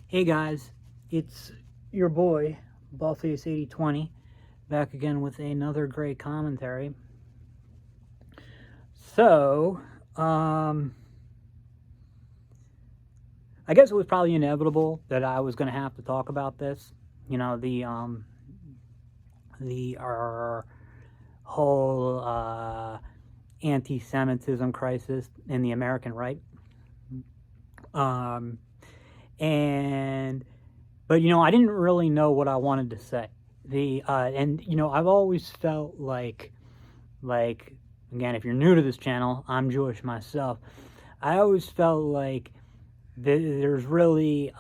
Hey guys, it's your boy, Ballface8020, back again with another great commentary. So, I guess it was probably inevitable that I was going to have to talk about this. You know, the whole anti-Semitism crisis in the American right. But I didn't really know what I wanted to say. I've always felt like again, if you're new to this channel, I'm Jewish myself. I always felt like there's really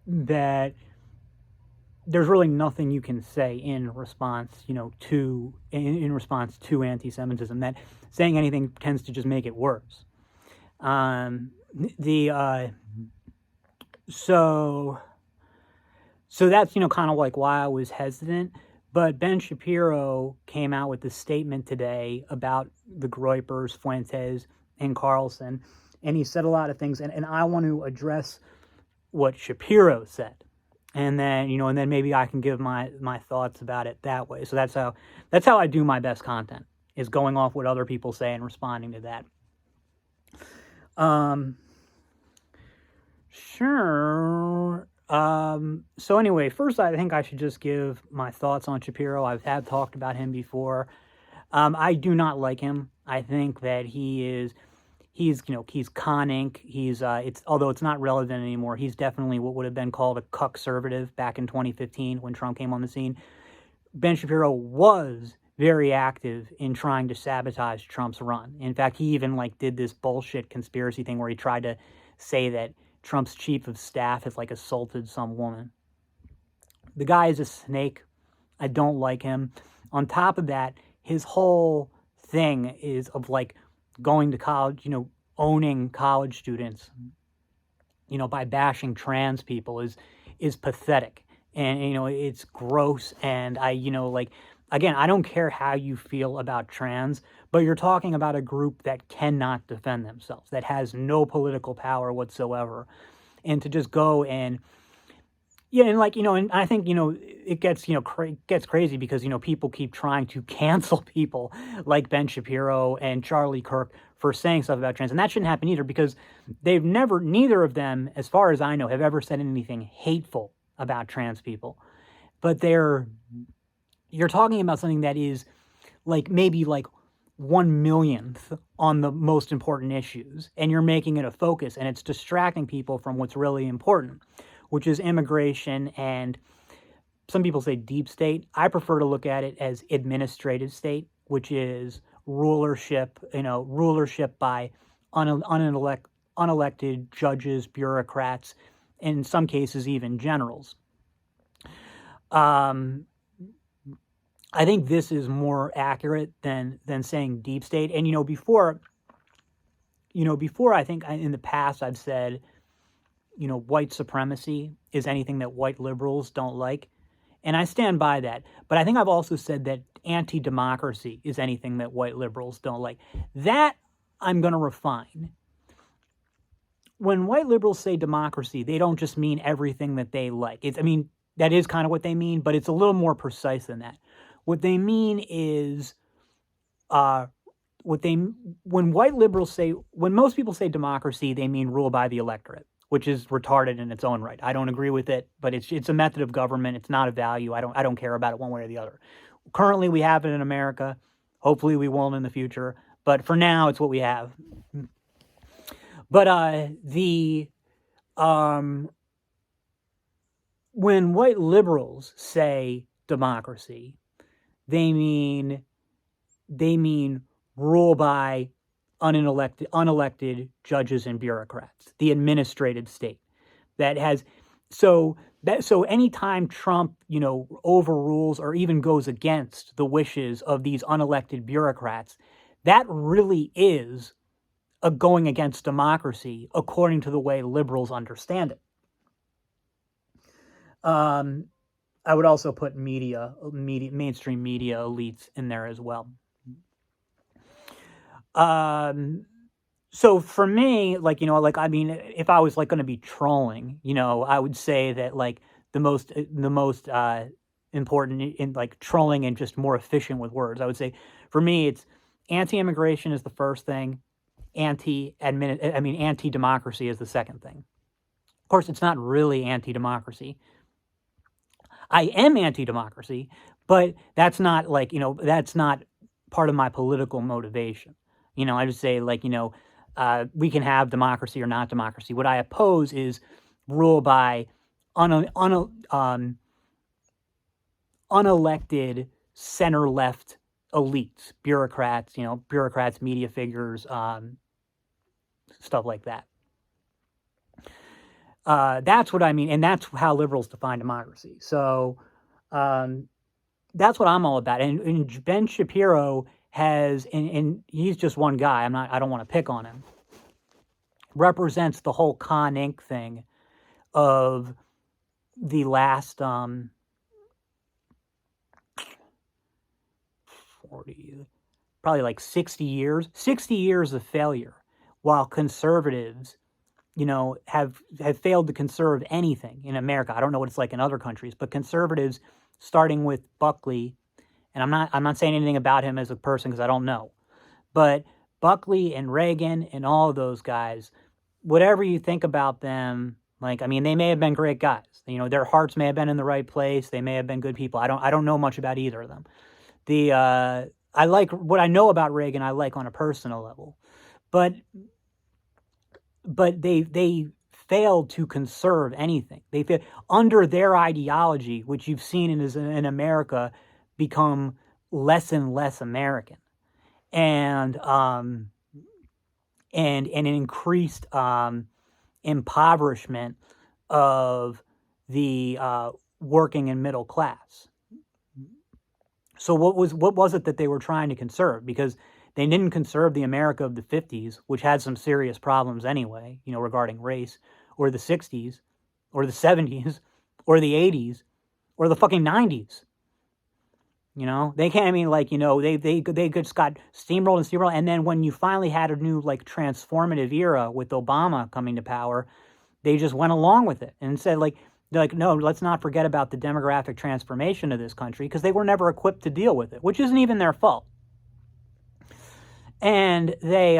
that there's really nothing you can say in response, to in response to anti-Semitism. That saying anything tends to just make it worse. So that's kind of like why I was hesitant. But Ben Shapiro came out with this statement today about the Groypers, Fuentes, and Carlson, and he said a lot of things. And I want to address what Shapiro said, and then maybe I can give my thoughts about it that way. So that's how I do my best content, is going off what other people say and responding to that. Sure. So anyway, first I think I should just give my thoughts on Shapiro. I have talked about him before. I do not like him. I think that he's con ink. Although it's not relevant anymore, he's definitely what would have been called a cuck-servative back in 2015 when Trump came on the scene. Ben Shapiro was very active in trying to sabotage Trump's run. In fact, he even did this bullshit conspiracy thing where he tried to say that Trump's chief of staff has assaulted some woman. The guy is a snake. I don't like him. On top of that, his whole thing is of going to college, owning college students, by bashing trans people is pathetic. And, it's gross. And again, I don't care how you feel about trans, but you're talking about a group that cannot defend themselves, that has no political power whatsoever. And to just go and, and I think, it gets, gets crazy because, people keep trying to cancel people like Ben Shapiro and Charlie Kirk for saying stuff about trans. And that shouldn't happen either, because neither of them, as far as I know, have ever said anything hateful about trans people. But you're talking about something that is maybe 1/1,000,000th on the most important issues, and you're making it a focus, and it's distracting people from what's really important, which is immigration. And some people say deep state. I prefer to look at it as administrative state, which is rulership by unelected judges, bureaucrats, in some cases even generals. I think this is more accurate than saying deep state. And before I think in the past I've said, white supremacy is anything that white liberals don't like. And I stand by that. But I think I've also said that anti-democracy is anything that white liberals don't like. That I'm going to refine. When white liberals say democracy, they don't just mean everything that they like. That is kind of what they mean, but it's a little more precise than that. What they mean is, when most people say democracy, they mean rule by the electorate, which is retarded in its own right. I don't agree with it, but it's a method of government. It's not a value. I don't care about it one way or the other. Currently, we have it in America. Hopefully, we won't in the future. But for now, it's what we have. But when white liberals say democracy, they mean rule by unelected judges and bureaucrats, the administrative state that has so anytime Trump overrules or even goes against the wishes of these unelected bureaucrats, that really is a going against democracy according to the way liberals understand it. I would also put mainstream media elites in there as well. So for me, like, like, I mean, if I was like going to be trolling, I would say that like the most important in like trolling and just more efficient with words. I would say for me, it's anti-immigration is the first thing, anti-democracy is the second thing. Of course, it's not really anti-democracy. I am anti-democracy, but that's not like, that's not part of my political motivation. I just say like, we can have democracy or not democracy. What I oppose is rule by unelected center-left elites, bureaucrats, media figures, stuff like that. That's what I mean, and that's how liberals define democracy. So that's what I'm all about. And Ben Shapiro has, and he's just one guy. I don't want to pick on him. Represents the whole Con Inc. thing of the last 40, probably like 60 years of failure, while conservatives have failed to conserve anything in America. I don't know what it's like in other countries, but conservatives, starting with Buckley, and I'm not saying anything about him as a person because I don't know, but Buckley and Reagan and all of those guys, whatever you think about them, like, I mean, they may have been great guys. Their hearts may have been in the right place. They may have been good people. I don't know much about either of them. I like what I know about Reagan. I like on a personal level, but they failed to conserve anything. They failed under their ideology, which you've seen in America become less and less American, and an increased impoverishment of the working and middle class. So what was it that they were trying to conserve? Because they didn't conserve the America of the 50s, which had some serious problems anyway, regarding race, or the 60s, or the 70s, or the 80s, or the fucking 90s. They can't, I mean, like, they just got steamrolled, and then when you finally had a new, like, transformative era with Obama coming to power, they just went along with it and said, like, no, let's not forget about the demographic transformation of this country, because they were never equipped to deal with it, which isn't even their fault. And they,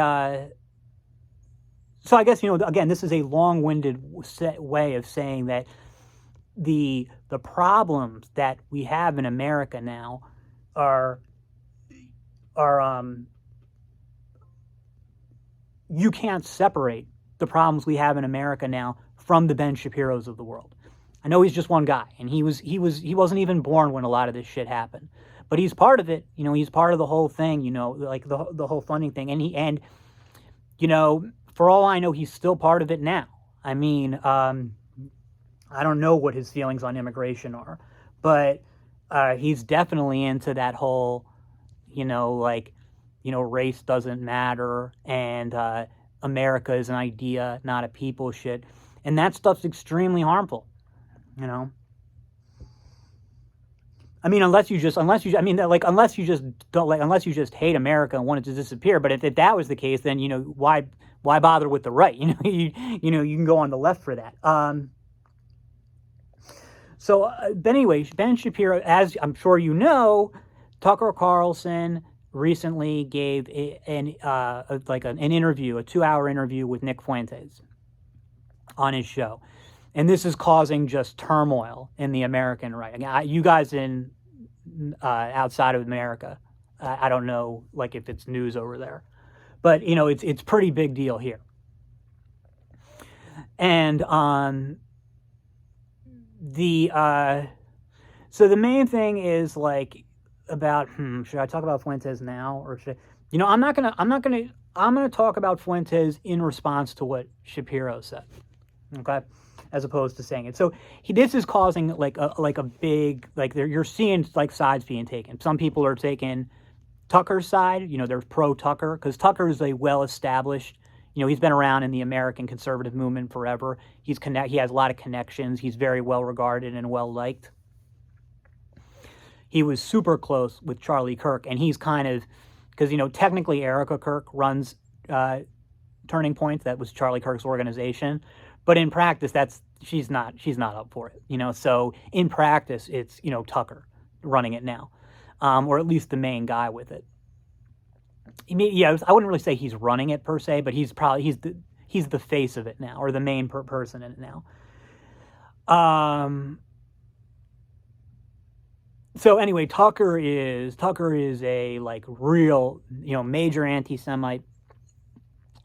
so I guess, again, this is a long-winded way of saying that the problems that we have in America now are you can't separate the problems we have in America now from the Ben Shapiros of the world. I know he's just one guy, and he wasn't even born when a lot of this shit happened, but he's part of it. He's part of the whole thing. Like the whole funding thing, and for all I know, he's still part of it now. I mean, I don't know what his feelings on immigration are, but he's definitely into that whole, race doesn't matter, and America is an idea, not a people shit, and that stuff's extremely harmful. I mean, unless you just don't like, unless you just hate America and want it to disappear. But if that was the case, then why bother with the right? You can go on the left for that. But anyway, Ben Shapiro, as I'm sure you know, Tucker Carlson recently gave an interview, a 2-hour interview with Nick Fuentes on his show. And this is causing just turmoil in the American right. You guys in outside of America, I don't know, like, if it's news over there, but it's pretty big deal here. And so the main thing is like about should I talk about Fuentes now, or should I'm gonna talk about Fuentes in response to what Shapiro said. Okay. As opposed to saying it. So this is causing like a big, like, you're seeing like sides being taken. Some people are taking Tucker's side. They're pro Tucker, because Tucker is a well-established, he's been around in the American conservative movement forever. He has a lot of connections. He's very well regarded and well liked. He was super close with Charlie Kirk, and he's kind of, because technically Erica Kirk runs Turning Point. That was Charlie Kirk's organization. But in practice, she's not up for it. So in practice, it's Tucker running it now, or at least the main guy with it. Yeah, I wouldn't really say he's running it per se, but he's the face of it now, or the main person in it now. So anyway, Tucker is a real major anti-Semite,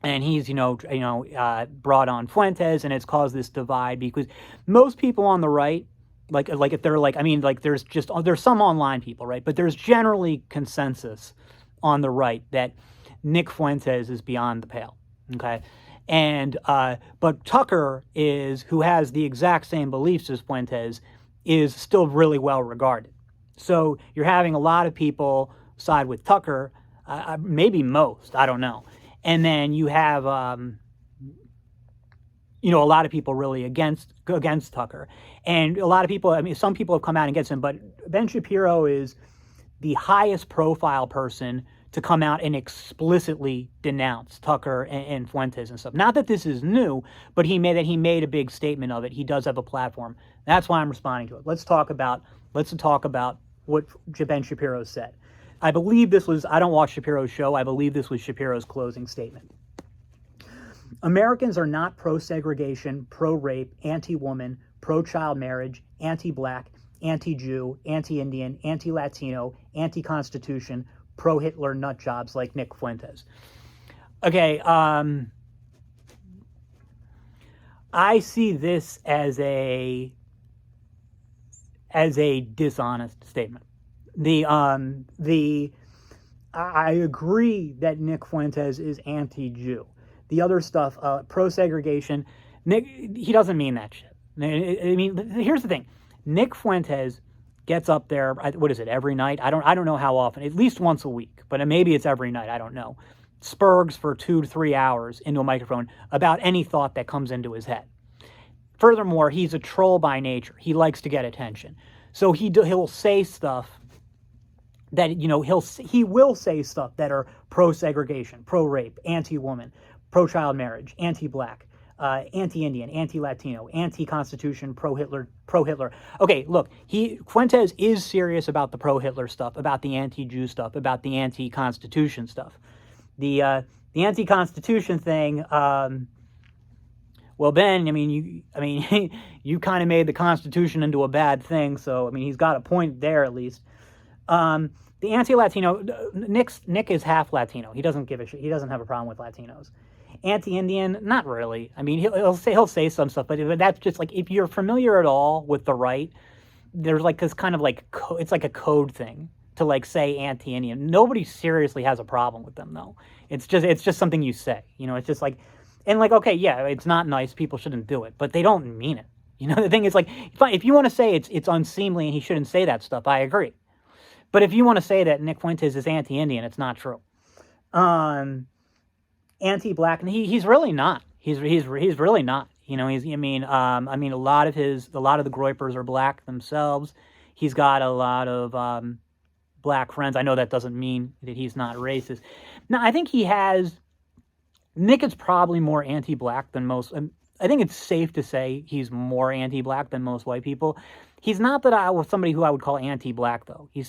and he's brought on Fuentes, and it's caused this divide because most people on the right, like if they're there's some online people, right, but there's generally consensus on the right that Nick Fuentes is beyond the pale, okay, and but Tucker who has the exact same beliefs as Fuentes, is still really well regarded. So you're having a lot of people side with Tucker, maybe most, I don't know. And then you have, a lot of people really against Tucker. And a lot of people, some people have come out against him, but Ben Shapiro is the highest profile person to come out and explicitly denounce Tucker and Fuentes and stuff. Not that this is new, but he made a big statement of it. He does have a platform. That's why I'm responding to it. Let's talk about what Ben Shapiro said. I believe I don't watch Shapiro's show. I believe this was Shapiro's closing statement. Americans are not pro-segregation, pro-rape, anti-woman, pro-child marriage, anti-black, anti-Jew, anti-Indian, anti-Latino, anti-Constitution, pro-Hitler nut jobs like Nick Fuentes. Okay, I see this as a dishonest statement. I agree that Nick Fuentes is anti-Jew. The other stuff, pro-segregation, he doesn't mean that shit. I mean, here's the thing: Nick Fuentes gets up there. What is it? Every night? I don't know how often. At least once a week, but maybe it's every night. I don't know. Spurgs for 2 to 3 hours into a microphone about any thought that comes into his head. Furthermore, he's a troll by nature. He likes to get attention, so he'll say stuff that he will say stuff that are pro-segregation, pro-rape, anti-woman, pro-child marriage, anti-black, anti-Indian, anti-Latino, anti-Constitution, pro-Hitler. Okay, look, Fuentes is serious about the pro-Hitler stuff, about the anti-Jew stuff, about the anti-Constitution stuff. The anti-Constitution thing. Well, Ben, you kind of made the Constitution into a bad thing, so he's got a point there at least. The anti-Latino, Nick is half Latino. He doesn't give a shit. He doesn't have a problem with Latinos. Anti-Indian, not really. He'll say some stuff, but that's just if you're familiar at all with the right, there's this kind of it's like a code thing to say anti-Indian. Nobody seriously has a problem with them though. It's just something you say. It's just okay, yeah, it's not nice. People shouldn't do it, but they don't mean it. The thing is if you want to say it's unseemly and he shouldn't say that stuff, I agree. But if you want to say that Nick Fuentes is anti-Indian, it's not true. Anti-black, and he's really not. He's really not. A lot of the Groypers are black themselves. He's got a lot of black friends. I know that doesn't mean that he's not racist. Now, I think Nick is probably more anti-black than most. I think it's safe to say he's more anti-black than most white people. He's not somebody who I would call anti-black, though. He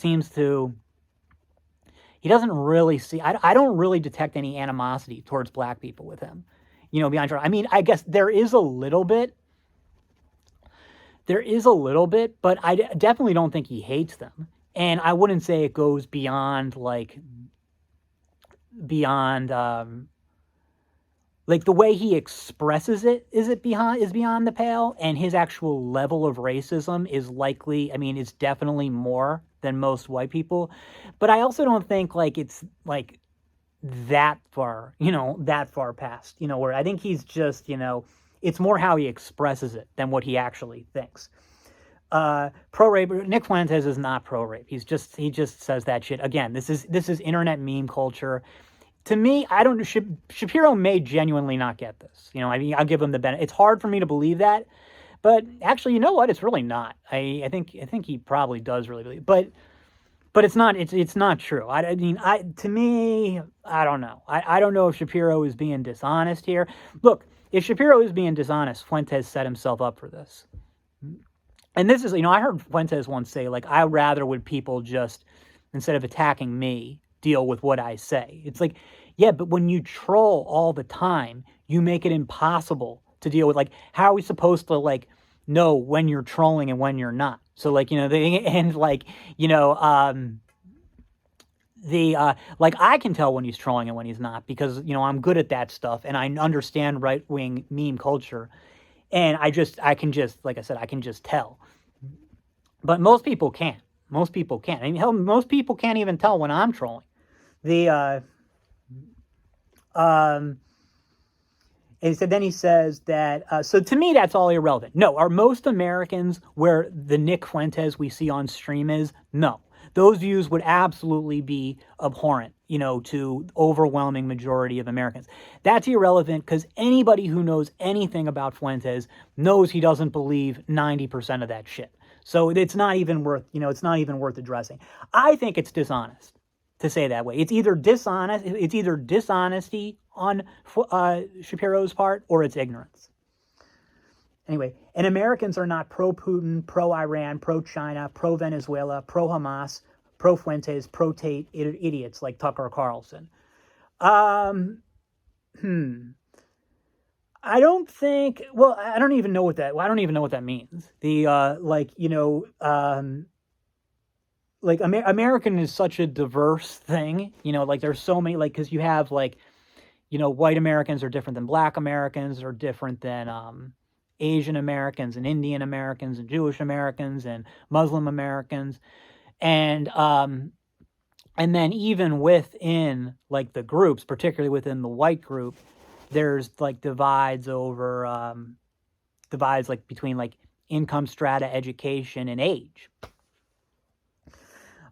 doesn't really see, I don't really detect any animosity towards black people with him, beyond. I guess there is a little bit, but I definitely don't think he hates them. And I wouldn't say it goes beyond the way he expresses it is beyond the pale, and his actual level of racism is is definitely more than most white people. But I also don't think it's that far past, where I think he's just, it's more how he expresses it than what he actually thinks. Pro-rape, Nick Fuentes is not pro-rape. He just says that shit. Again, this is internet meme culture. To me, Shapiro may genuinely not get this. I'll give him the benefit. It's hard for me to believe that, but actually, you know what? It's really not. I think he probably does really believe. But But it's not true. I mean, to me, I don't know. I don't know if Shapiro is being dishonest here. Look, if Shapiro is being dishonest, Fuentes set himself up for this. And this is, I heard Fuentes once say, like, I rather would people just, instead of attacking me, deal with what I say. It's like, yeah, but when you troll all the time, you make it impossible to deal with. Like, how are we supposed to, like, know when you're trolling and when you're not? So, like, and like, like, I can tell when he's trolling and when he's not, because, I'm good at that stuff and I understand right-wing meme culture. And I can just, like I said, I can just tell. But most people can't. Most people can't. I mean, hell, most people can't even tell when I'm trolling. And so then he says that, so to me, that's all irrelevant. No, are most Americans where the Nick Fuentes we see on stream is? No. Those views would absolutely be abhorrent, to overwhelming majority of Americans. That's irrelevant because anybody who knows anything about Fuentes knows he doesn't believe 90% of that shit. So it's not even worth, it's not even worth addressing. I think it's dishonest to say that way. It's either dishonesty on Shapiro's part or it's ignorance. Anyway, and Americans are not pro-Putin, pro-Iran, pro-China, pro-Venezuela, pro-Hamas, pro-Fuentes, pro-Tate idiots like Tucker Carlson. I don't think. Well, I don't even know what that. I don't even know what that means. American is such a diverse thing. Like there's so many. Like because you have like, white Americans are different than black Americans, are different than Asian Americans and Indian Americans and Jewish Americans and Muslim Americans, and then even within like the groups, particularly within the white group, there's like divides like between like income strata, education, and age.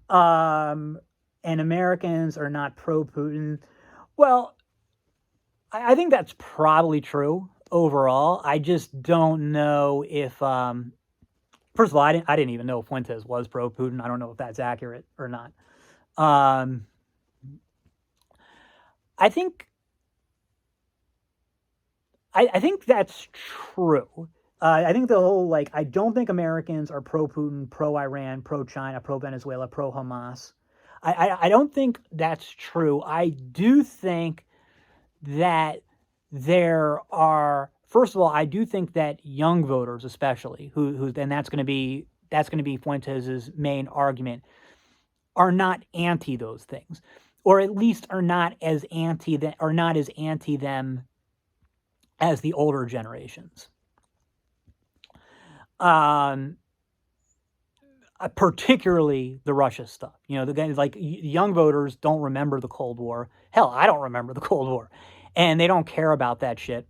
And Americans are not pro-Putin. Well, I think that's probably true overall. I just don't know if, first of all, I didn't even know Fuentes was pro-Putin. I don't know if that's accurate or not. I think that's true. I think the whole, like, I don't think Americans are pro-Putin, pro-Iran, pro-China, pro-Venezuela, pro-Hamas. I don't think that's true. I do think that there are, first of all, I do think that young voters, especially, who and that's going to be Fuentes' main argument, are not anti those things, or at least are not as anti them as the older generations. Particularly the Russia stuff. The guys, like, young voters don't remember the Cold War. Hell, I don't remember the Cold War. And they don't care about that shit.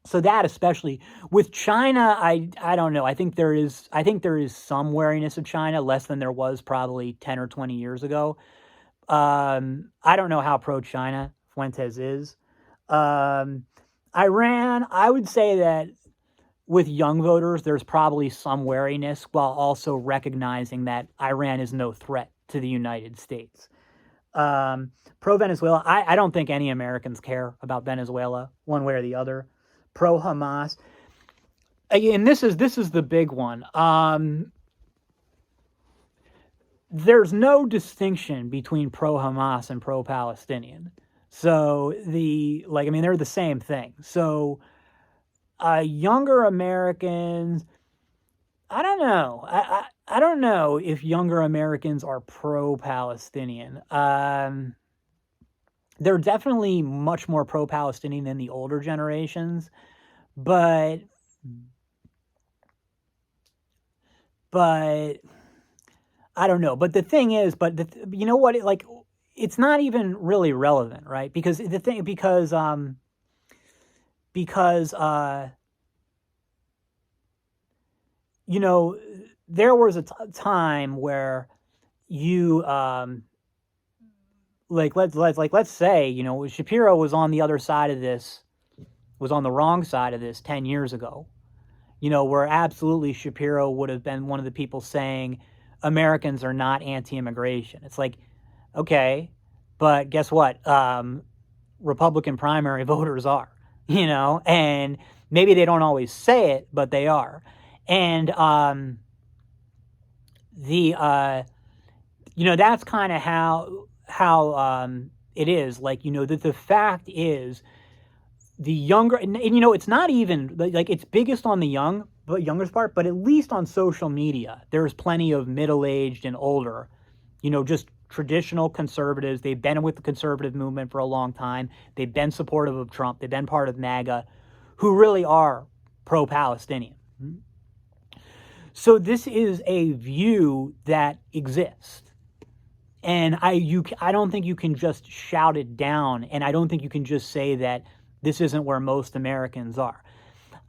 So that, especially with China, I don't know. I think there is some wariness of China, less than there was probably 10 or 20 years ago. I don't know how pro-China Fuentes is. Iran, I would say that with young voters, there's probably some wariness while also recognizing that Iran is no threat to the United States. Pro-Venezuela, I don't think any Americans care about Venezuela one way or the other. Pro-Hamas, again, this is the big one. There's no distinction between pro-Hamas and pro-Palestinian. So they're the same thing. So younger Americans, I don't know. I don't know if younger Americans are pro-Palestinian. They're definitely much more pro-Palestinian than the older generations, but I don't know. But the thing is, you know what? It's not even really relevant, right? Because there was a time where you let's say Shapiro was on the other side of this, was on the wrong side of this 10 years ago, where absolutely Shapiro would have been one of the people saying, Americans are not anti-immigration. It's like, okay, but guess what? Republican primary voters are, and maybe they don't always say it, but they are. And that's kind of how it is. Like, that the fact is, the younger, and it's not even like it's biggest on the youngest part, but at least on social media, there's plenty of middle-aged and older, just traditional conservatives. They've been with the conservative movement for a long time. They've been supportive of Trump. They've been part of MAGA, who really are pro-Palestinian. So this is a view that exists. And I don't think you can just shout it down, and I don't think you can just say that this isn't where most Americans are.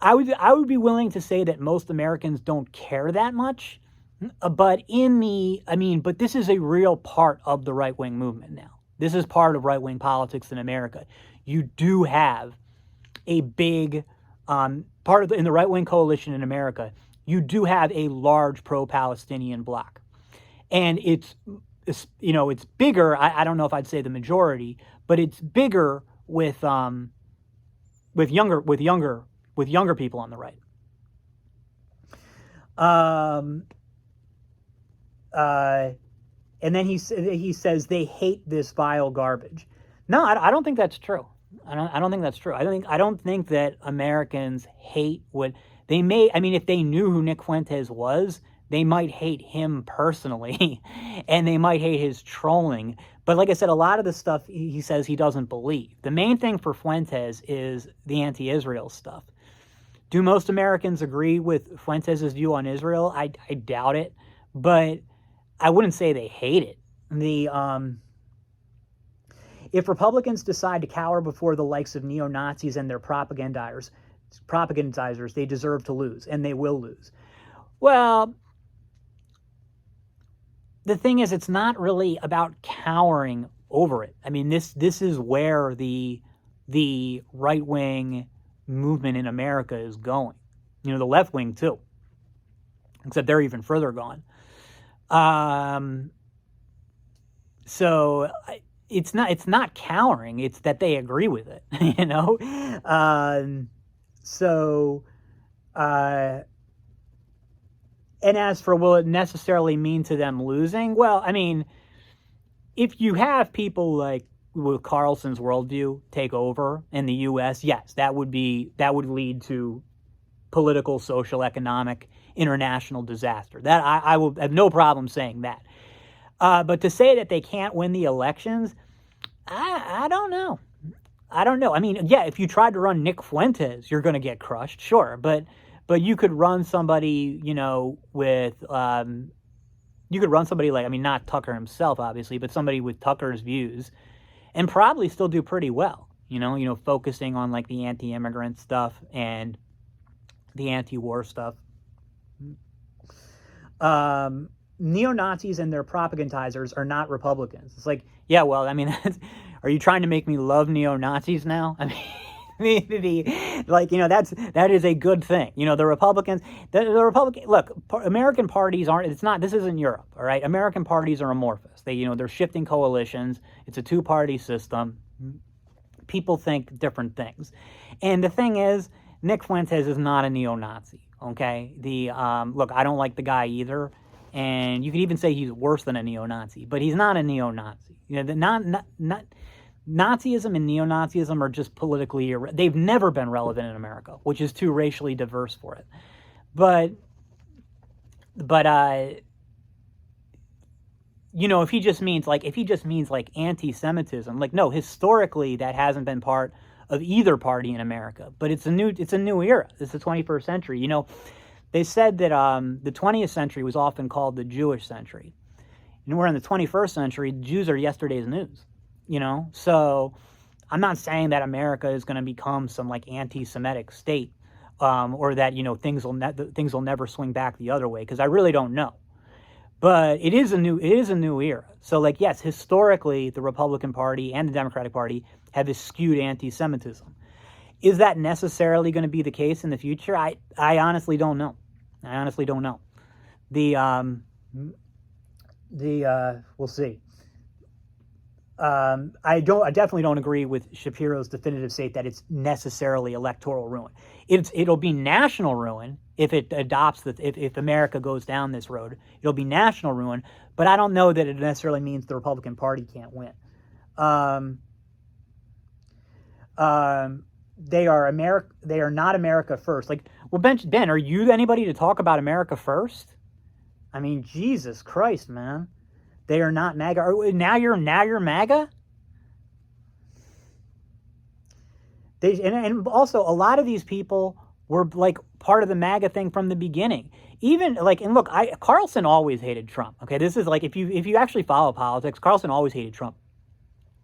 I would be willing to say that most Americans don't care that much, but but this is a real part of the right-wing movement now. This is part of right-wing politics in America. You do have a big part in the right-wing coalition in America. You do have a large pro-Palestinian bloc, and it's bigger. I don't know if I'd say the majority, but it's bigger with younger people on the right. And then he says they hate this vile garbage. No, I don't think that's true. I don't think that's true. I don't think that Americans hate what they may. I mean, if they knew who Nick Fuentes was, they might hate him personally, and they might hate his trolling. But like I said, a lot of the stuff he says he doesn't believe. The main thing for Fuentes is the anti-Israel stuff. Do most Americans agree with Fuentes' view on Israel? I doubt it, but I wouldn't say they hate it. If Republicans decide to cower before the likes of neo-Nazis and their propagandizers, they deserve to lose, and they will lose. Well, the thing is, it's not really about cowering over it. I mean, this is where the right-wing movement in America is going. The left wing too, except they're even further gone. So it's not cowering. It's that they agree with it. And as for will it necessarily mean to them losing? Well, I mean, if you have people like with Carlson's worldview take over in the U.S., yes, that would lead to political, social, economic, international disaster. That I will have no problem saying that. But to say that they can't win the elections, I don't know. I don't know. I mean, yeah, if you tried to run Nick Fuentes, you're going to get crushed, sure, but you could run somebody, with you could run somebody like, I mean, not Tucker himself, obviously, but somebody with Tucker's views, and probably still do pretty well. Focusing on like the anti-immigrant stuff and the anti-war stuff. Neo-Nazis and their propagandizers are not Republicans. It's like, yeah, well, I mean, are you trying to make me love neo-Nazis now? I mean, that is a good thing. The Republicans, look, American parties this isn't Europe, all right? American parties are amorphous. They're shifting coalitions. It's a two-party system. People think different things. And the thing is, Nick Fuentes is not a neo-Nazi, okay? Look, I don't like the guy either. And you could even say he's worse than a neo-Nazi, but he's not a neo-Nazi. Nazism and neo-Nazism are just politically they've never been relevant in America, which is too racially diverse for it. But if he just means like anti-Semitism, like, no, historically that hasn't been part of either party in America. But it's a new era. It's the 21st century. They said that the 20th century was often called the Jewish century. We're in the 21st century. Jews are yesterday's news. So I'm not saying that America is going to become some like anti-Semitic state, or that things will never swing back the other way, because I really don't know. But it is a new era. So like, yes, historically the Republican Party and the Democratic Party have eschewed anti-Semitism. Is that necessarily going to be the case in the future? I honestly don't know. we'll see. I definitely don't agree with Shapiro's definitive state that it's necessarily electoral ruin. It'll be national ruin if it adopts if America goes down this road. It'll be national ruin, but I don't know that it necessarily means the Republican Party can't win. They are not America first. Like, well, Ben, are you anybody to talk about America first? I mean, Jesus Christ, man. They are not MAGA. Now you're MAGA? And also, a lot of these people were like part of the MAGA thing from the beginning. Even like, and look, Carlson always hated Trump. Okay, this is like, if you actually follow politics, Carlson always hated Trump.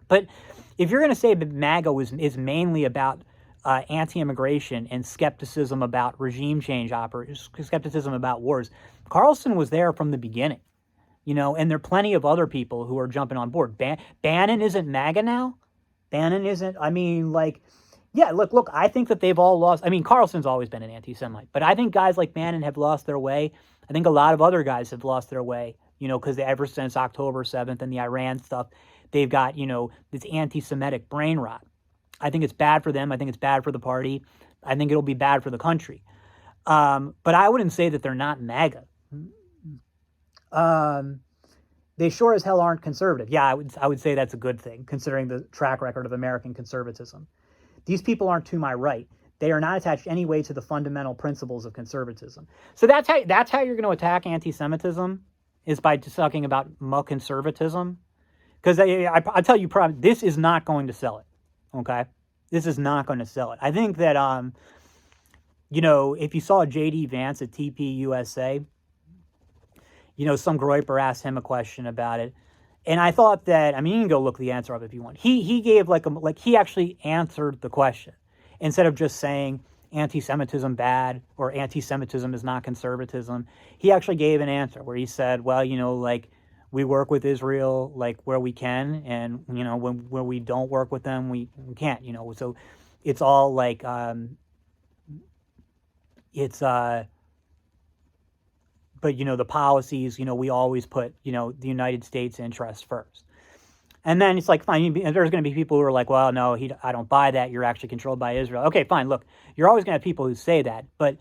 But if you're going to say that MAGA is mainly about anti-immigration and skepticism about regime change skepticism about wars, Carlson was there from the beginning. And there are plenty of other people who are jumping on board. Bannon isn't MAGA now. Bannon isn't. I mean, like, yeah. Look. I think that they've all lost. I mean, Carlson's always been an anti-Semite, but I think guys like Bannon have lost their way. I think a lot of other guys have lost their way. Because ever since October 7th and the Iran stuff, they've got this anti-Semitic brain rot. I think it's bad for them. I think it's bad for the party. I think it'll be bad for the country. But I wouldn't say that they're not MAGA. They sure as hell aren't conservative. Yeah, I would say that's a good thing, considering the track record of American conservatism. These people aren't to my right. They are not attached any way to the fundamental principles of conservatism. So that's how you're going to attack anti-Semitism, is by talking about conservatism. Because I tell you, this is not going to sell it. Okay, this is not going to sell it. I think that if you saw J.D. Vance at TPUSA. Some Groyper asked him a question about it. And I thought that, I mean, you can go look the answer up if you want. He gave he actually answered the question. Instead of just saying anti-Semitism bad or anti-Semitism is not conservatism, he actually gave an answer where he said, well, we work with Israel where we can, and when we don't work with them, we can't. So it's all but the policies, we always put the United States interests first. And then it's like, fine, there's going to be people who are like, well, no, I don't buy that. You're actually controlled by Israel. Okay, fine. Look, you're always going to have people who say that, but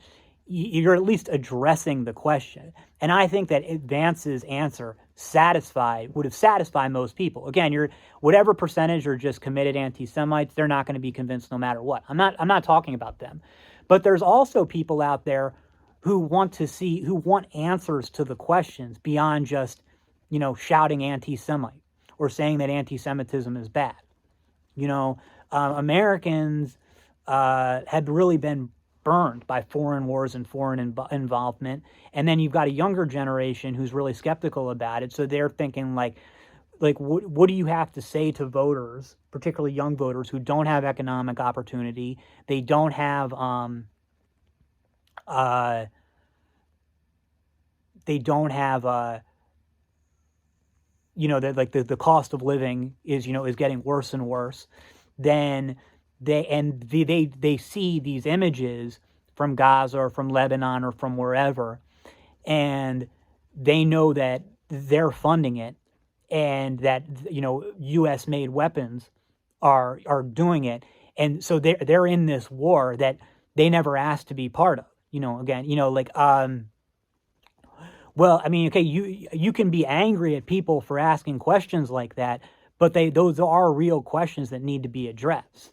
you're at least addressing the question. And I think that Vance's answer would have satisfied most people. Again, whatever percentage are just committed anti-Semites, they're not going to be convinced no matter what. I'm not talking about them. But there's also people out there who want answers to the questions beyond just, shouting anti-Semite or saying that anti-Semitism is bad. Americans had really been burned by foreign wars and foreign involvement. And then you've got a younger generation who's really skeptical about it. So they're thinking what do you have to say to voters, particularly young voters who don't have economic opportunity? They don't have, the cost of living is getting worse and worse. Then they see these images from Gaza or from Lebanon or from wherever, and they know that they're funding it, and that U.S. made weapons are doing it, and so they're in this war that they never asked to be part of. Well, I mean, okay, you can be angry at people for asking questions like that, but those are real questions that need to be addressed.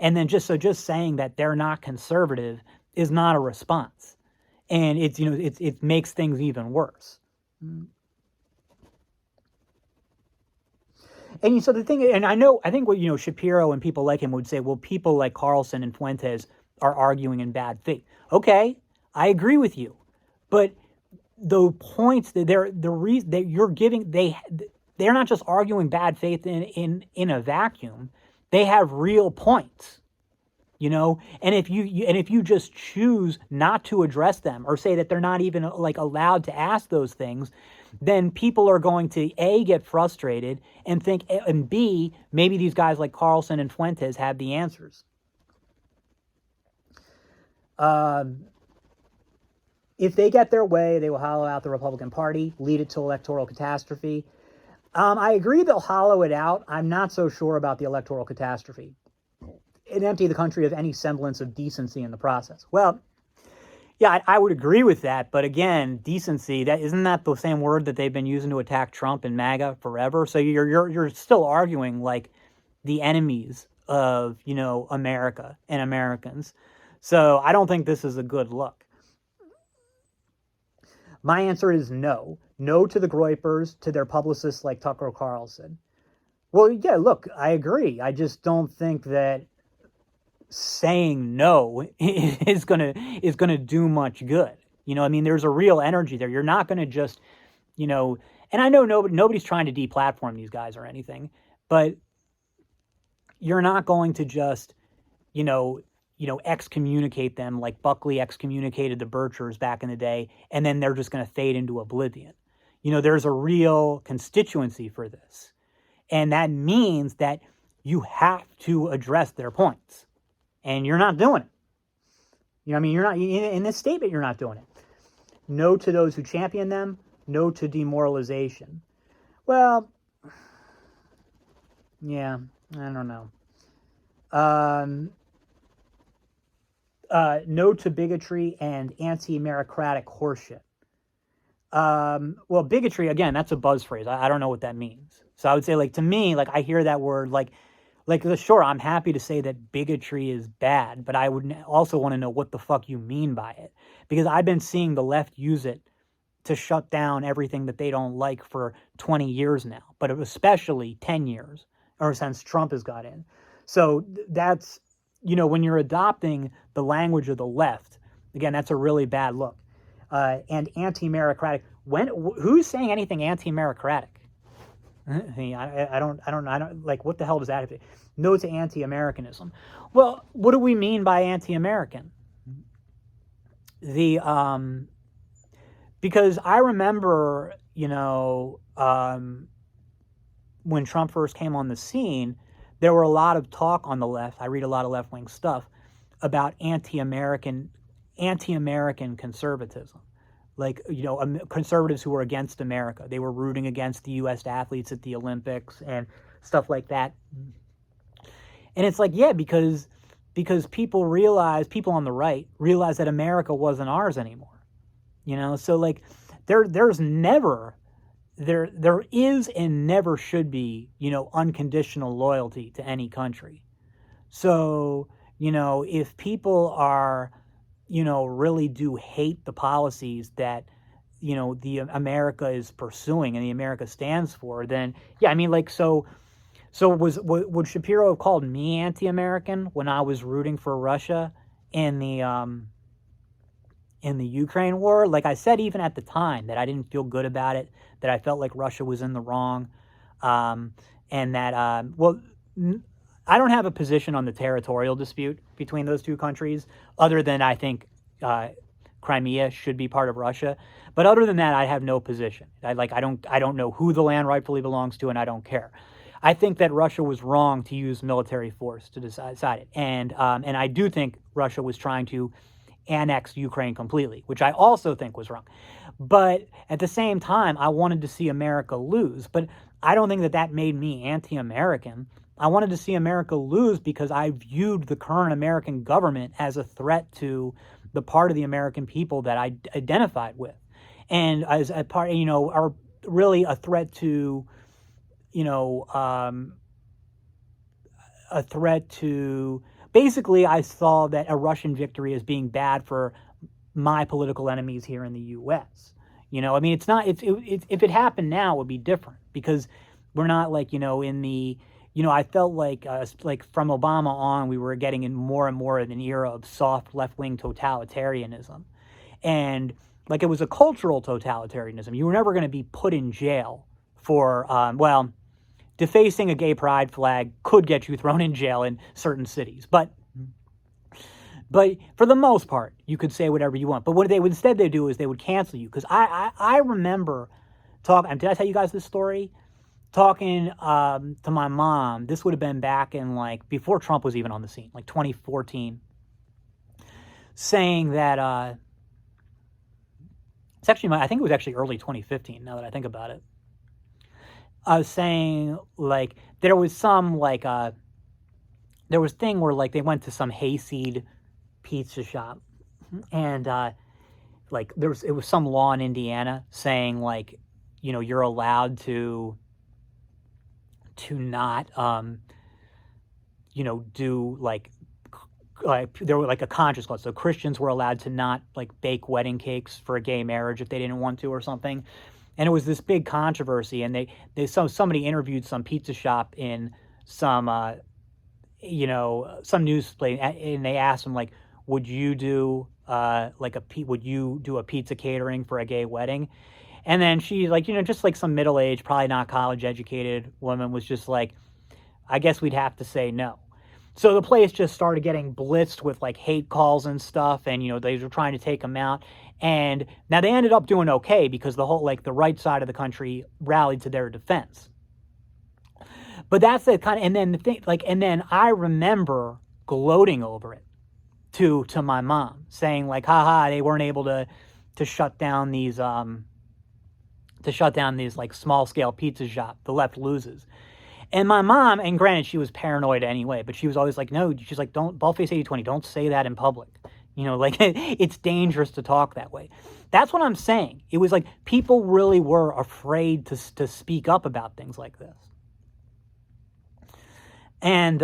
And then just saying that they're not conservative is not a response, and it makes things even worse. And so the thing, and I think what Shapiro and people like him would say, well, people like Carlson and Fuentes are arguing in bad faith. Okay, I agree with you, but the points that the reason that you're giving, they're not just arguing bad faith in a vacuum. They have real points, and if you just choose not to address them or say that they're not even allowed to ask those things, then people are going to A, get frustrated, and think, and B, maybe these guys like Carlson and Fuentes have the answers. if they get their way, they will hollow out the Republican Party, lead it to electoral catastrophe. I agree they'll hollow it out. I'm not so sure about the electoral catastrophe. And empty the country of any semblance of decency in the process. Well, yeah, I would agree with that. But again, decency, that isn't that the same word that they've been using to attack Trump and MAGA forever? So you're still arguing like the enemies of, America and Americans. So I don't think this is a good look. My answer is no. No to the Groypers, to their publicists like Tucker Carlson. Well, yeah, look, I agree. I just don't think that saying no is gonna do much good. There's a real energy there. You're not gonna just, and I know nobody's trying to deplatform these guys or anything, but you're not going to just, excommunicate them like Buckley excommunicated the Birchers back in the day, and then they're just going to fade into oblivion. There's a real constituency for this. And that means that you have to address their points. And you're not doing it. You're not, in this statement, you're not doing it. No to those who champion them, no to demoralization. Well, yeah, I don't know. No to bigotry and anti-meritocratic horseshit. Well, bigotry, again, that's a buzz phrase. I don't know what that means. So I would say, to me, I hear that word, sure, I'm happy to say that bigotry is bad, but I would also want to know what the fuck you mean by it. Because I've been seeing the left use it to shut down everything that they don't like for 20 years now, but especially 10 years, or since Trump has got in. So that's, when you're adopting the language of the left, again, that's a really bad look. And anti-meritocratic. Who's saying anything anti-meritocratic? I don't like, what the hell does that have to? No to anti-Americanism. Well, what do we mean by anti-American? Because I remember, when Trump first came on the scene, there were a lot of talk on the left. I read a lot of left-wing stuff about anti-American conservatism. Conservatives who were against America. They were rooting against the U.S. athletes at the Olympics and stuff like that. And it's because people on the right realize that America wasn't ours anymore. So there is and never should be, unconditional loyalty to any country. So, if people are, really do hate the policies that, the America is pursuing and the America stands for, then, yeah, so would Shapiro have called me anti-American when I was rooting for Russia in the Ukraine war? Like I said, even at the time, that I didn't feel good about it, that I felt like Russia was in the wrong, and that, I don't have a position on the territorial dispute between those two countries, other than I think Crimea should be part of Russia. But other than that, I have no position. I don't know who the land rightfully belongs to, and I don't care. I think that Russia was wrong to use military force to decide it, and I do think Russia was trying to annex Ukraine completely, which I also think was wrong. But at the same time, I wanted to see America lose. But I don't think that made me anti-American. I wanted to see America lose because I viewed the current American government as a threat to the part of the American people that I identified with. And as a part, are really a threat to, basically, I saw that a Russian victory as being bad for my political enemies here in the U.S. It's not. If it happened now, it would be different because we're not in the. I felt like from Obama on, we were getting in more and more of an era of soft left-wing totalitarianism, and it was a cultural totalitarianism. You were never going to be put in jail for defacing a gay pride flag could get you thrown in jail in certain cities, but for the most part, you could say whatever you want. But what they would do is they would cancel you. Because I remember talking. Did I tell you guys this story? Talking to my mom. This would have been back in before Trump was even on the scene, 2014. Saying that It's actually I think it was actually early 2015. Now that I think about it, I was saying like there was some like there was thing where like they went to some hayseed pizza shop, and like it was some law in Indiana saying like, you know, you're allowed to not you know, do like there were like a conscience clause, so Christians were allowed to not like bake wedding cakes for a gay marriage if they didn't want to or something. And it was this big controversy, and somebody interviewed some pizza shop in some you know, some news play, and they asked him like, would you do would you do a pizza catering for a gay wedding? And then she, like, you know, just like some middle-aged, probably not college educated woman was just like, I guess we'd have to say no. So the place just started getting blitzed with like hate calls and stuff, and you know, they were trying to take them out. And now they ended up doing okay because the whole, like, the right side of the country rallied to their defense. But that's the kind of, and then the thing, like, and then I remember gloating over it to my mom, saying like, haha, they weren't able to shut down these like small scale pizza shop. The left loses. And my mom, and granted she was paranoid anyway, but she was always like, no, she's like, don't, baldface 80/20, don't say that in public. You know, like, it's dangerous to talk that way. That's what I'm saying. It was like people really were afraid to speak up about things like this. And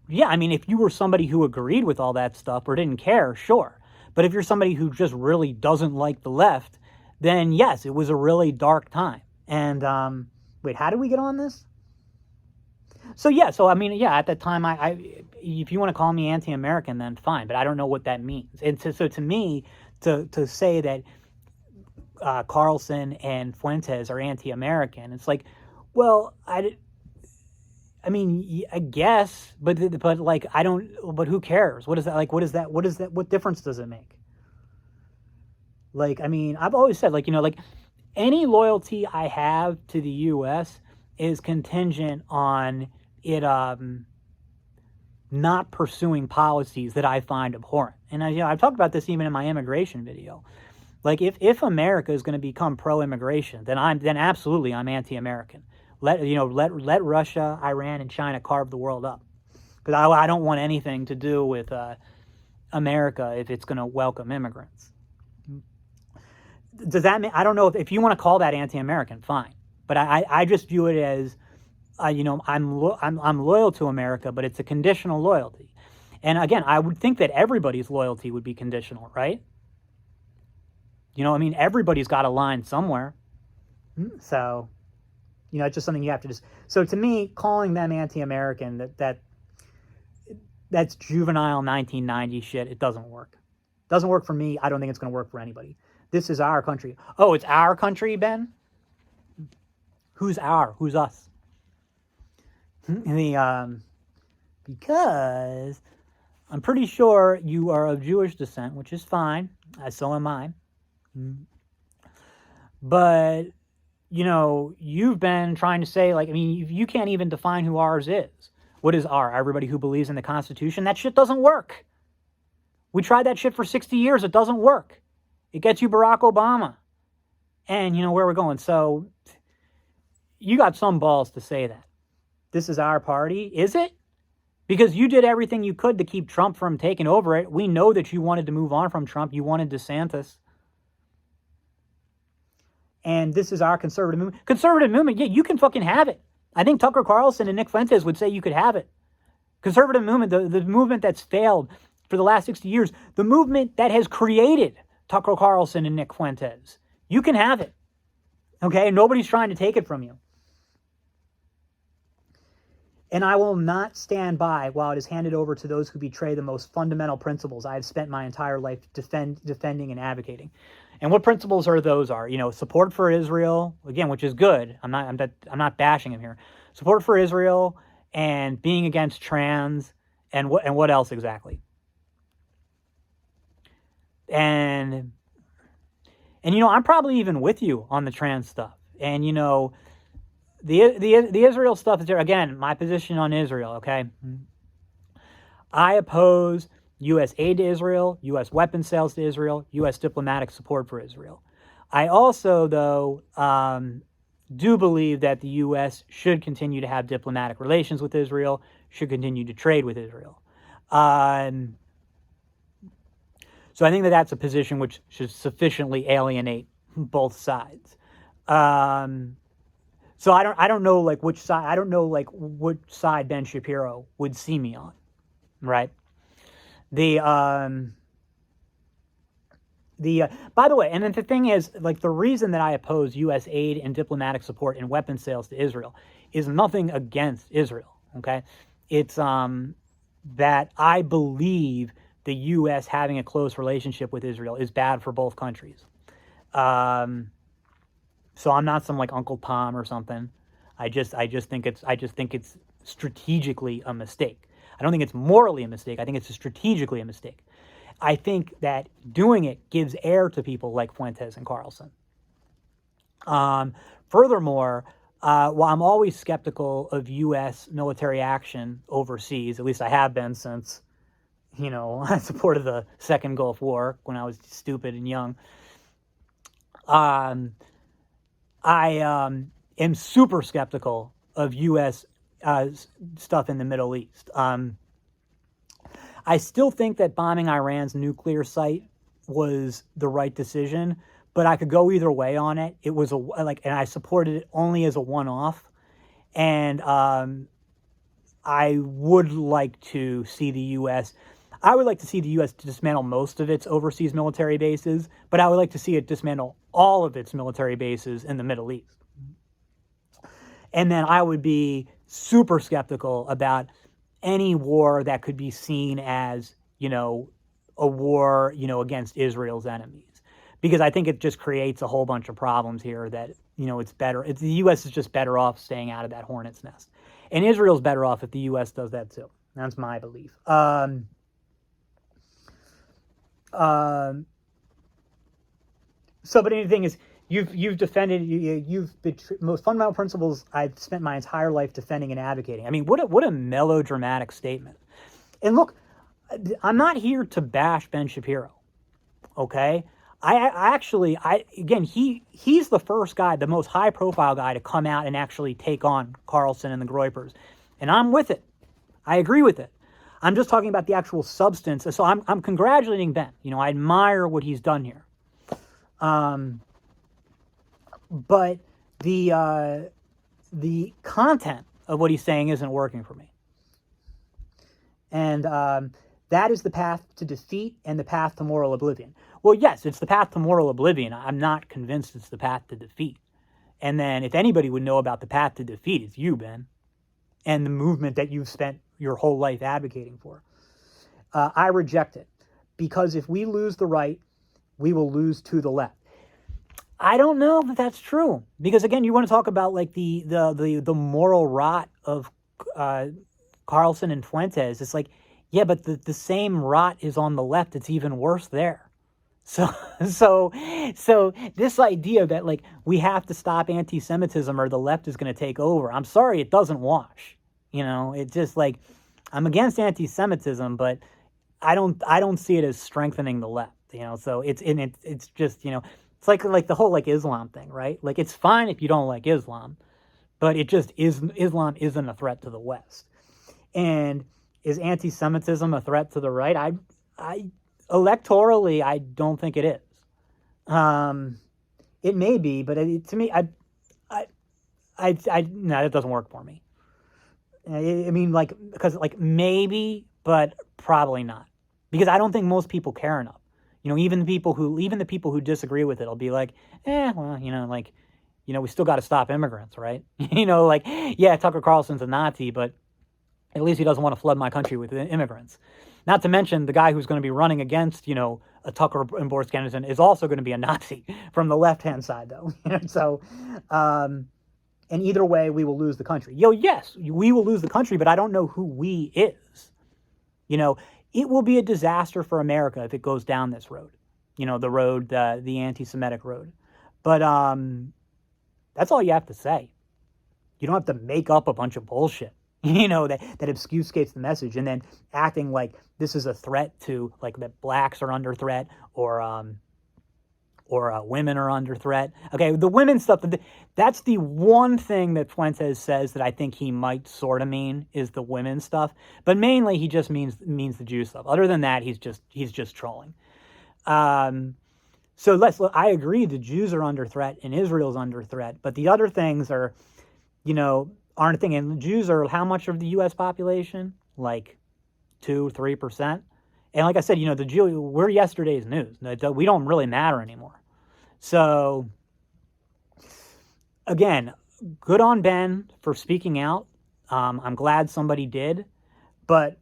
yeah, I mean, if you were somebody who agreed with all that stuff or didn't care, sure. But if you're somebody who just really doesn't like the left, then yes, it was a really dark time. And wait, how did we get on this? So yeah, so I mean, yeah, at that time, I if you want to call me anti-American, then fine, but I don't know what that means. And so to me, to say that Carlson and Fuentes are anti-American, it's like, well, I mean, I guess, but like, I don't, but who cares? What is that? Like, what is that? What difference does it make? Like, I mean, I've always said, like, you know, like, any loyalty I have to the U.S. is contingent on it not pursuing policies that I find abhorrent. And you know, I've talked about this even in my immigration video. Like, if America is going to become pro-immigration, then absolutely I'm anti-American. Let Russia, Iran, and China carve the world up, because I don't want anything to do with America if it's going to welcome immigrants. Does that mean, I don't know if you want to call that anti-American, fine, but I just view it as you know, I'm loyal to America, but it's a conditional loyalty. And again, I would think that everybody's loyalty would be conditional, right? You know, I mean, everybody's got a line somewhere. So, you know, it's just something you have to just. So to me, calling them anti-American, that's juvenile 1990 shit. It doesn't work. It doesn't work for me. I don't think it's going to work for anybody. This is our country. Oh, it's our country, Ben? Who's our? Who's us? Because I'm pretty sure you are of Jewish descent, which is fine. So am I. But, you know, you've been trying to say, like, I mean, you can't even define who ours is. What is our? Everybody who believes in the Constitution? That shit doesn't work. We tried that shit for 60 years. It doesn't work. It gets you Barack Obama. And you know where we're going. So you got some balls to say that. This is our party. Is it? Because you did everything you could to keep Trump from taking over it. We know that you wanted to move on from Trump. You wanted DeSantis. And this is our conservative movement. Conservative movement, yeah, you can fucking have it. I think Tucker Carlson and Nick Fuentes would say you could have it. Conservative movement, the movement that's failed for the last 60 years, the movement that has created Tucker Carlson and Nick Fuentes. You can have it. Okay? Nobody's trying to take it from you. And I will not stand by while it is handed over to those who betray the most fundamental principles I have spent my entire life defending and advocating. And what principles are those? You know, support for Israel, again, which is good. I'm not bashing him here. Support for Israel and being against trans, and what else exactly? And you know, I'm probably even with you on the trans stuff. And you know, the Israel stuff is there. Again, my position on Israel, okay? I oppose U.S. aid to Israel, U.S. weapons sales to Israel, U.S. diplomatic support for Israel. I also, though, do believe that the U.S. should continue to have diplomatic relations with Israel, should continue to trade with Israel. So I think that that's a position which should sufficiently alienate both sides. So I don't know like which side, I don't know like which side Ben Shapiro would see me on, right? By the way, and then the thing is, like, the reason that I oppose U.S. aid and diplomatic support and weapons sales to Israel is nothing against Israel, okay? It's that I believe the U.S. having a close relationship with Israel is bad for both countries. So I'm not some like Uncle Tom or something. I just think it's strategically a mistake. I don't think it's morally a mistake. I think it's strategically a mistake. I think that doing it gives air to people like Fuentes and Carlson. Furthermore, while I'm always skeptical of U.S. military action overseas, at least I have been since, I supported the Second Gulf War when I was stupid and young. I am super skeptical of U.S. Stuff in the Middle East. I still think that bombing Iran's nuclear site was the right decision, but I could go either way on it. It was and I supported it only as a one-off, and I would like to see the U.S. I would like to see the U.S. dismantle most of its overseas military bases, but I would like to see it dismantle all of its military bases in the Middle East. And then I would be super skeptical about any war that could be seen as, a war, against Israel's enemies. Because I think it just creates a whole bunch of problems here that, it's better. The U.S. is just better off staying out of that hornet's nest. And Israel's better off if the U.S. does that too. That's my belief. But anything is, you've defended, you've most fundamental principles I've spent my entire life defending and advocating. I mean, what a melodramatic statement. And look, I'm not here to bash Ben Shapiro, okay? He's the first guy, the most high profile guy to come out and actually take on Carlson and the Groypers. And I'm with it. I agree with it. I'm just talking about the actual substance. So I'm congratulating Ben. I admire what he's done here. But the content of what he's saying isn't working for me. And that is the path to defeat and the path to moral oblivion. Well, yes, it's the path to moral oblivion. I'm not convinced it's the path to defeat. And then if anybody would know about the path to defeat, it's you, Ben, and the movement that you've spent your whole life advocating for. I reject it, because if we lose the right, we will lose to the left. I don't know that that's true, because again, you want to talk about like the moral rot of Carlson and Fuentes. It's like, yeah, but the same rot is on the left. It's even worse there. So this idea that like we have to stop anti-Semitism or the left is going to take over. I'm sorry, it doesn't wash. It's just like, I'm against anti-Semitism, but I don't see it as strengthening the left. So it's just it's like the whole like Islam thing, right? Like, it's fine if you don't like Islam, but it just Islam isn't a threat to the West. And is anti-Semitism a threat to the right? I electorally, I don't think it is. It may be, but to me, no, that doesn't work for me. I mean, like, because like maybe, but probably not, because I don't think most people care enough. Even the people who disagree with it will be like, well, we still got to stop immigrants, right? Yeah, Tucker Carlson's a Nazi, but at least he doesn't want to flood my country with immigrants. Not to mention the guy who's going to be running against, a Tucker endorsed candidate is also going to be a Nazi from the left-hand side, though. So, and either way, we will lose the country. Yes, we will lose the country, but I don't know who we is. It will be a disaster for America if it goes down this road. The road, the anti-Semitic road. But that's all you have to say. You don't have to make up a bunch of bullshit. that obfuscates the message, and then acting like this is a threat to, like, that blacks are under threat, or women are under threat. Okay, the women stuff, that's the one thing that Fuentes says that I think he might sort of mean, is the women stuff. But mainly he just means the Jew stuff. Other than that, he's just trolling. So I agree, the Jews are under threat and Israel's under threat, but the other things are, aren't a thing. And the Jews are how much of the U.S. population? Like 2-3%. And like I said, the Jew, we're yesterday's news. We don't really matter anymore. So, again, good on Ben for speaking out. I'm glad somebody did, but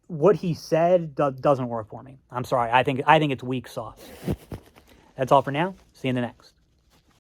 what he said doesn't work for me. I'm sorry. I think it's weak sauce. That's all for now. See you in the next.